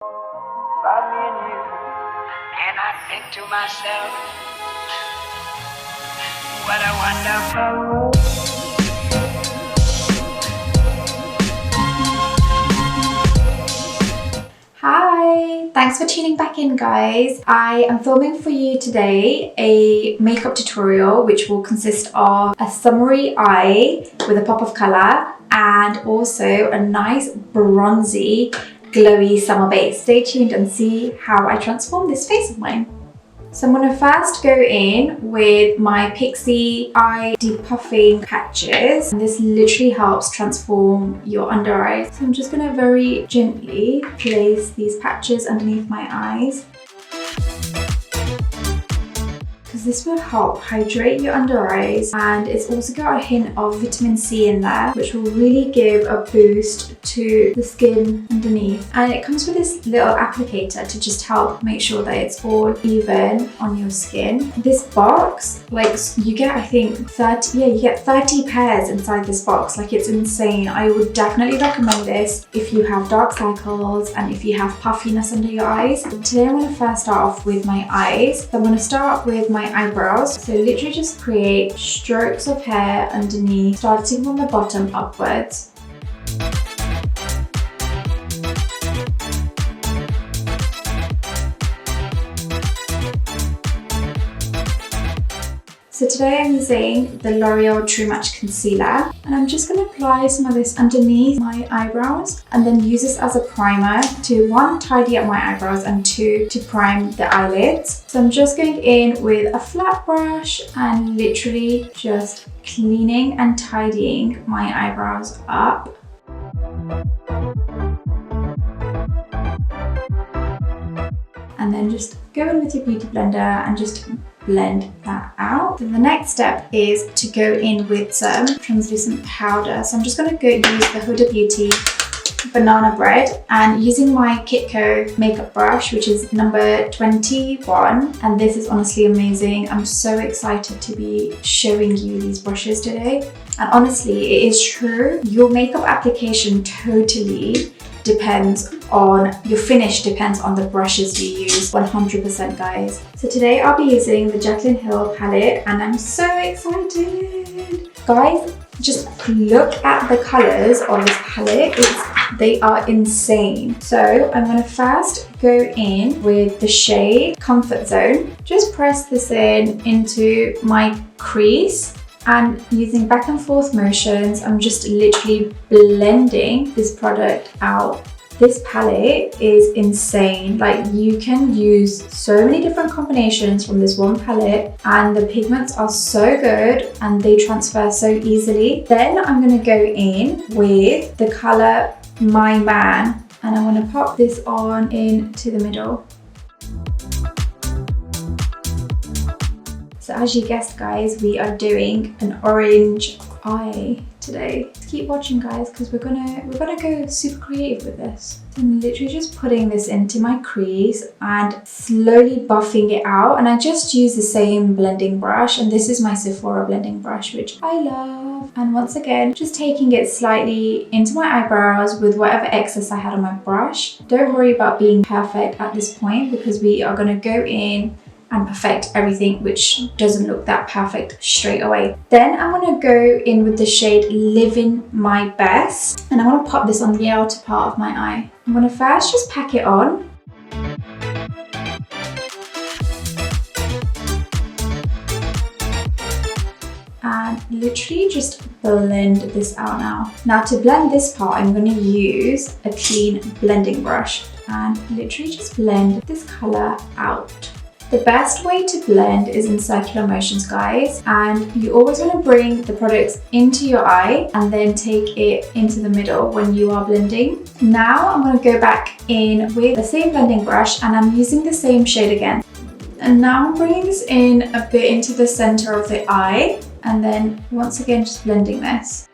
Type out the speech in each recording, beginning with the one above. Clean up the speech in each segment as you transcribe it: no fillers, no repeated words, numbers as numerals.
About me and you, and I think to myself, what a wonderful world. Hi, thanks for tuning back in, guys. I am filming for you today a makeup tutorial which will consist of a summery eye with a pop of color and also a nice bronzy glowy summer base. Stay tuned and see how I transform this face of mine. So I'm going to first go in with my Pixie eye depuffing patches, and this literally helps transform your under eyes. So I'm just going to very gently place these patches underneath my eyes, because this will help hydrate your under eyes, and it's also got a hint of vitamin C in there, which will really give a boost to the skin underneath. And it comes with this little applicator to just help make sure that it's all even on your skin. This box, like, you get, I think 30 pairs inside this box. Like, it's insane. I would definitely recommend this if you have dark circles and if you have puffiness under your eyes. Today I'm going to first start off with my eyes. So I'm going to start with my eyebrows. So literally just create strokes of hair underneath, starting from the bottom upwards. So today I'm using the L'Oreal True Match Concealer, and I'm just going to apply some of this underneath my eyebrows and then use this as a primer to, one, tidy up my eyebrows, and two, to prime the eyelids. So I'm just going in with a flat brush and literally just cleaning and tidying my eyebrows up. And then just go in with your beauty blender and just blend that out. Then the next step is to go in with some translucent powder. So I'm just going to use the Huda Beauty Banana Bread, and using my Kitco makeup brush, which is number 21, and this is honestly amazing. I'm so excited to be showing you these brushes today. And honestly, it is true, your makeup application totally depends on your finish, depends on the brushes you use, 100%, guys. So today I'll be using the Jaclyn Hill palette, and I'm so excited. Guys, just look at the colors on this palette. They are insane. So I'm going to first go in with the shade Comfort Zone. Just press this into my crease, and using back and forth motions, I'm just literally blending this product out. This palette is insane. Like, you can use so many different combinations from this one palette, and the pigments are so good and they transfer so easily. Then I'm going to go in with the color My Man, and I want to pop this on into the middle. So as you guessed, guys, we are doing an orange eye today. Keep watching, guys, because we're gonna go super creative with this. So I'm literally just putting this into my crease and slowly buffing it out. And I just use the same blending brush, and this is my Sephora blending brush, which I love. And once again, just taking it slightly into my eyebrows with whatever excess I had on my brush. Don't worry about being perfect at this point, because we are gonna go in and perfect everything which doesn't look that perfect straight away. Then I'm going to go in with the shade Living My Best, and I want to pop this on the outer part of my eye. I'm going to first just pack it on. And literally just blend this out now. Now to blend this part, I'm going to use a clean blending brush and literally just blend this color out. The best way to blend is in circular motions, guys, and you always want to bring the products into your eye and then take it into the middle when you are blending. Now I'm going to go back in with the same blending brush, and I'm using the same shade again. And now I'm bringing this in a bit into the center of the eye, and then once again just blending this.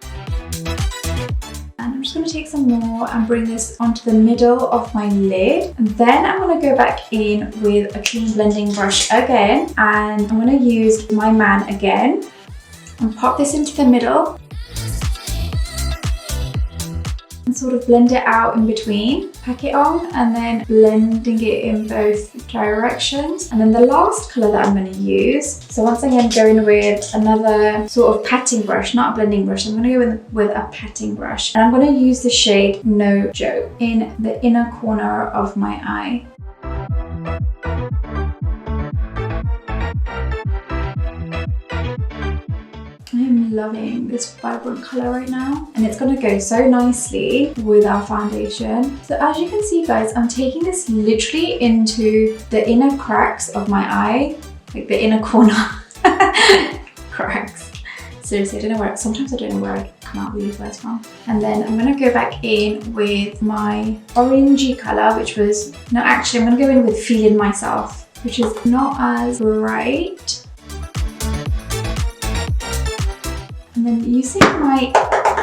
And I'm just going to take some more and bring this onto the middle of my lid. And then I'm going to go back in with a clean blending brush again, and I'm going to use My Man again and pop this into the middle and sort of blend it out in between. pack it on and then blending it in both directions. And then the last colour that I'm going to use, so once again going with another sort of patting brush, not a blending brush, I'm going to go with a patting brush. And I'm going to use the shade No Joke in the inner corner of my eye. I'm loving this vibrant colour right now, and it's going to go so nicely with our foundation. So as you can see guys, I'm taking this literally into the inner cracks of my eye, like the inner corner cracks. Seriously, I don't know where, sometimes I don't know where I come out with these words from. And then I'm going to go back in with my orangey colour, which was, no actually I'm going to go in with Feeling Myself, which is not as bright. And then using my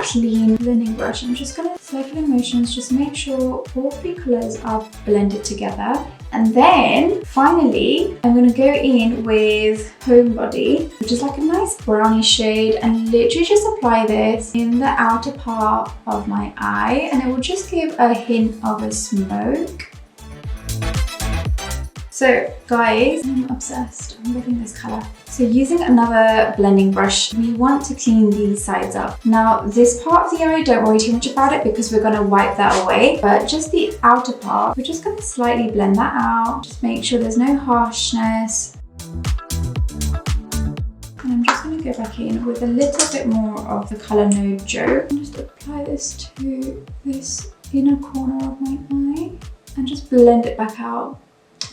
clean blending brush, I'm just going to circular motions, just make sure all three colours are blended together. And then finally, I'm going to go in with Homebody, which is like a nice brownie shade, and literally just apply this in the outer part of my eye, and it will just give a hint of a smoke. So guys, I'm obsessed, I'm loving this colour. So using another blending brush, we want to clean these sides up. Now this part of the eye, don't worry too much about it because we're going to wipe that away, but just the outer part, we're just going to slightly blend that out. Just make sure there's no harshness. And I'm just going to go back in with a little bit more of the colour No Joke and just apply this to this inner corner of my eye and just blend it back out.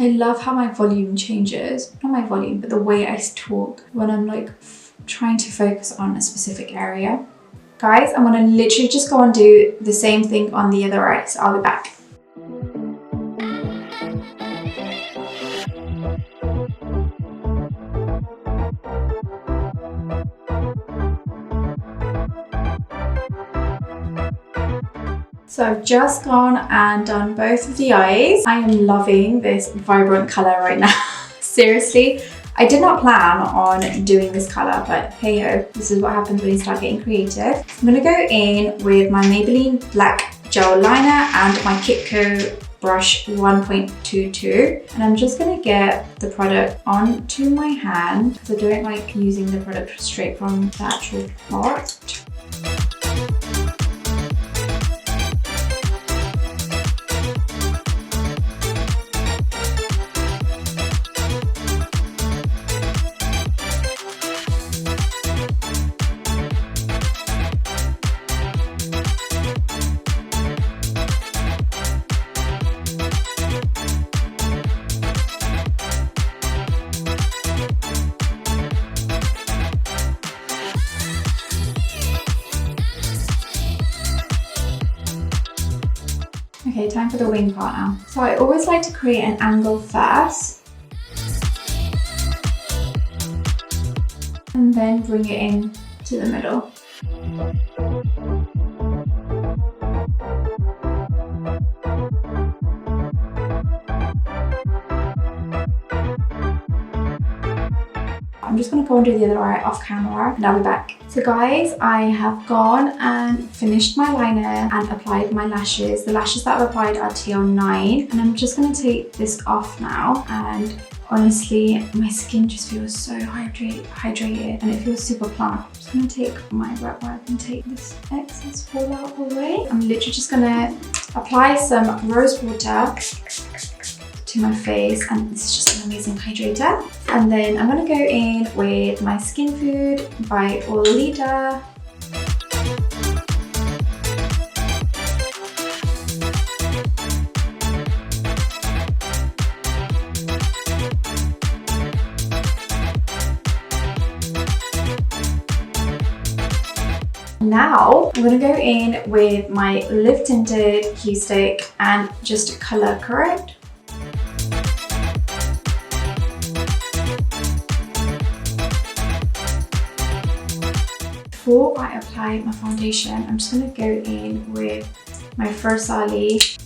I love how my volume changes, not my volume, but the way I talk when I'm like trying to focus on a specific area. Guys, I'm gonna literally just go and do the same thing on the other eye, so I'll be back. So I've just gone and done both of the eyes. I am loving this vibrant colour right now. Seriously, I did not plan on doing this colour, but hey ho, this is what happens when you start getting creative. I'm going to go in with my Maybelline Black Gel Liner and my Kitco brush 1.22, and I'm just going to get the product onto my hand because I don't like using the product straight from the actual pot. Okay, time for the wing part now. So I always like to create an angle first and then bring it in to the middle. I'm just going to go and do the other eye off camera and I'll be back. So guys, I have gone and finished my liner and applied my lashes. The lashes that I've applied are TL9, and I'm just going to take this off now, and honestly my skin just feels so hydrated and it feels super plump. I'm just going to take my wet wipe and take this excess fallout away. I'm literally just going to apply some rose water to my face, and this is just an amazing hydrator. And then I'm going to go in with my Skin Food by Olita. Now I'm going to go in with my Lip Tinted Key Stick and just color correct. Before I apply my foundation, I'm just going to go in with my Versali.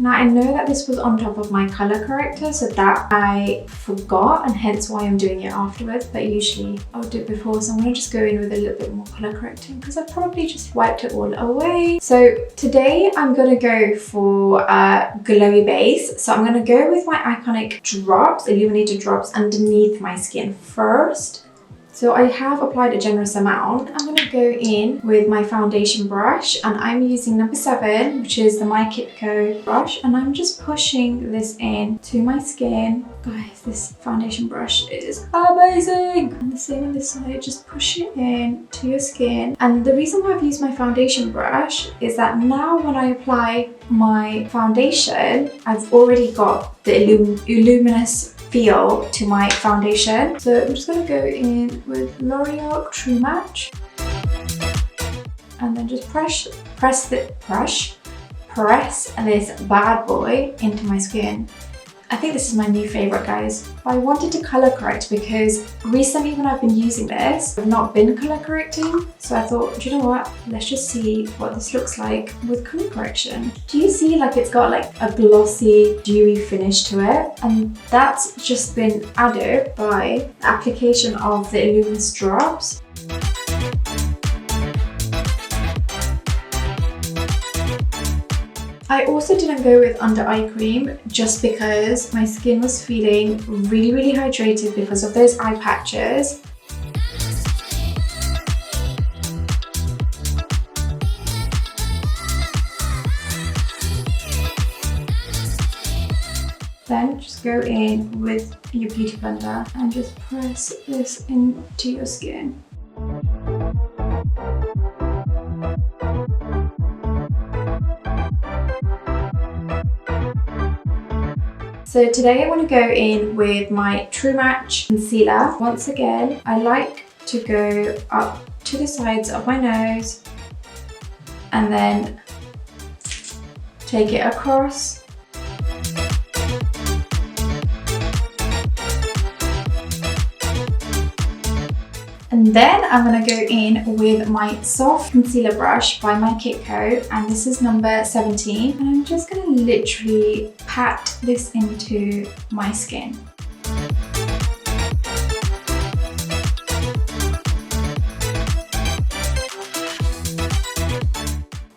Now I know that this was on top of my color corrector, so that I forgot, and hence why I'm doing it afterwards, but usually I'll do it before. So I'm gonna just go in with a little bit more color correcting because I probably just wiped it all away. So today I'm gonna go for a glowy base. So I'm gonna go with my iconic drops, illuminated drops underneath my skin first. So I have applied a generous amount. I'm going to go in with my foundation brush, and I'm using number 7, which is the My Kitco brush, and I'm just pushing this in to my skin. Guys, this foundation brush is amazing! And the same on this side, just push it in to your skin. And the reason why I've used my foundation brush is that now when I apply my foundation, I've already got the luminous feel to my foundation. So I'm just going to go in with L'Oreal True Match and then just press this bad boy into my skin. I think this is my new favorite, guys. I wanted to color correct because recently when I've been using this, I've not been color correcting. So I thought, do you know what? Let's just see what this looks like with color correction. Do you see like it's got like a glossy, dewy finish to it? And that's just been added by the application of the Illuminous drops. I also didn't go with under eye cream just because my skin was feeling really hydrated because of those eye patches. Then just go in with your beauty blender and just press this into your skin. So today I want to go in with my True Match concealer. Once again, I like to go up to the sides of my nose and then take it across. And then I'm going to go in with my soft concealer brush by My Kitco, and this is number 17. And I'm just going to literally pat this into my skin.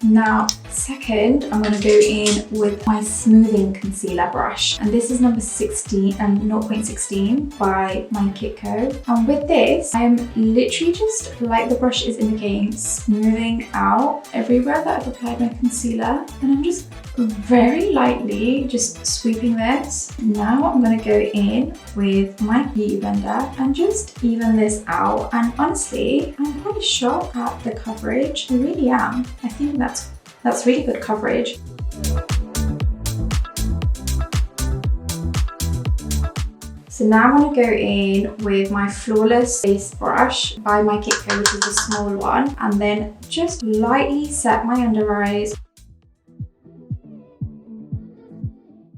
Now, second, I'm going to go in with my smoothing concealer brush, and this is number 16 and 0.16 by My Kitco. And with this, I'm literally just, like the brush is indicating, smoothing out everywhere that I've applied my concealer, and I'm just very lightly just sweeping this. Now I'm going to go in with my beauty blender and just even this out. And honestly, I'm quite shocked at the coverage. I really am. I think that's really good coverage. So now I'm going to go in with my Flawless Base Brush by My Kitco, which is the small one, and then just lightly set my under eyes.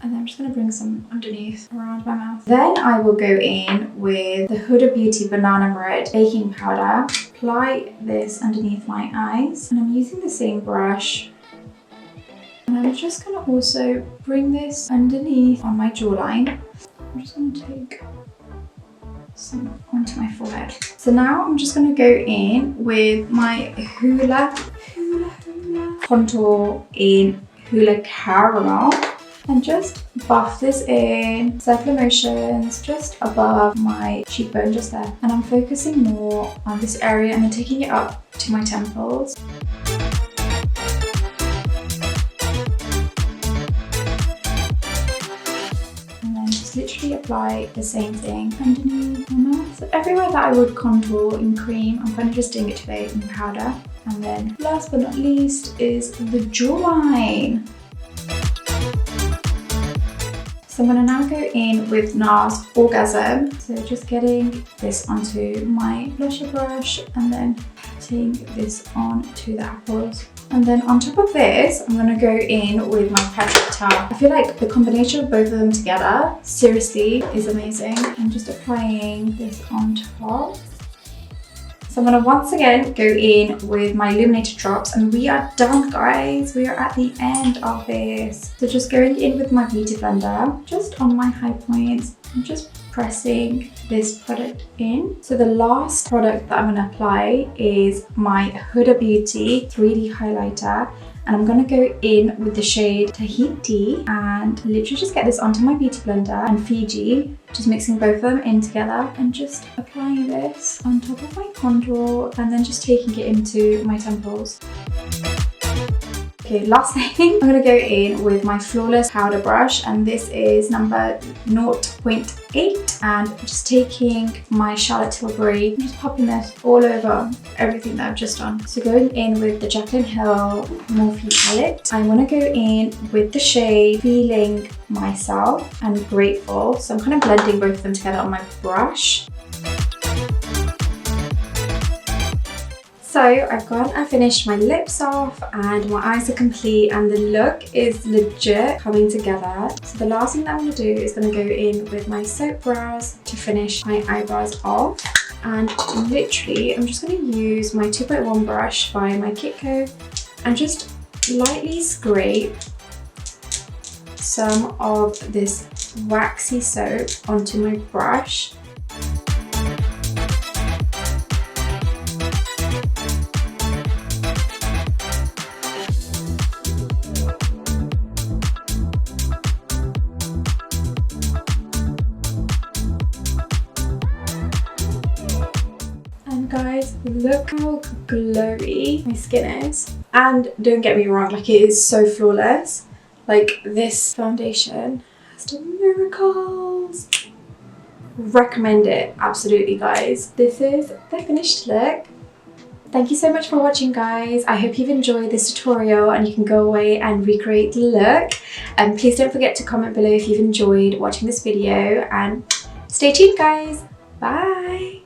And then I'm just going to bring some underneath around my mouth. Then I will go in with the Huda Beauty Banana Bread Baking Powder. Apply this underneath my eyes. And I'm using the same brush. And I'm just going to also bring this underneath on my jawline. I'm just going to take some onto my forehead. So now I'm just going to go in with my Hoola contour in Hoola Caramel. And just buff this in, circular motions, just above my cheekbone, just there. And I'm focusing more on this area and then taking it up to my temples. And then just literally apply the same thing underneath my mouth. So everywhere that I would contour in cream, I'm kind of just doing it today in powder. And then last but not least is the jawline. So I'm going to now go in with NARS Orgasm. So just getting this onto my blusher brush and then patting this onto the apples. And then on top of this, I'm going to go in with my Patrick Tar. I feel like the combination of both of them together, seriously, is amazing. I'm just applying this on top. So I'm gonna once again go in with my illuminated drops, and we are done, guys. We are at the end of this. So just going in with my beauty blender, just on my high points, I'm just pressing this product in. So the last product that I'm gonna apply is my Huda Beauty 3D highlighter. And I'm gonna go in with the shade Tahiti and literally just get this onto my beauty blender and Fiji, just mixing both of them in together and just applying this on top of my contour and then just taking it into my temples. Okay, last thing, I'm gonna go in with my Flawless powder brush, and this is number 0.8, and just taking my Charlotte Tilbury and just popping this all over everything that I've just done. So going in with the Jaclyn Hill Palette, I wanna go in with the shade Feeling Myself and Grateful. So I'm kind of blending both of them together on my brush. So I've gone and finished my lips off and my eyes are complete and the look is legit coming together. So the last thing that I'm going to do is going to go in with my soap brows to finish my eyebrows off. And literally I'm just going to use my 2.1 brush by my Kitco and just lightly scrape some of this waxy soap onto my brush. Guys, look how glowy my skin is, and don't get me wrong, like, it is so flawless. Like, this foundation has done miracles. Recommend it, absolutely, guys. This is the finished look. Thank you so much for watching, guys. I hope you've enjoyed this tutorial and you can go away and recreate the look. And please don't forget to comment below if you've enjoyed watching this video, and stay tuned, guys. Bye.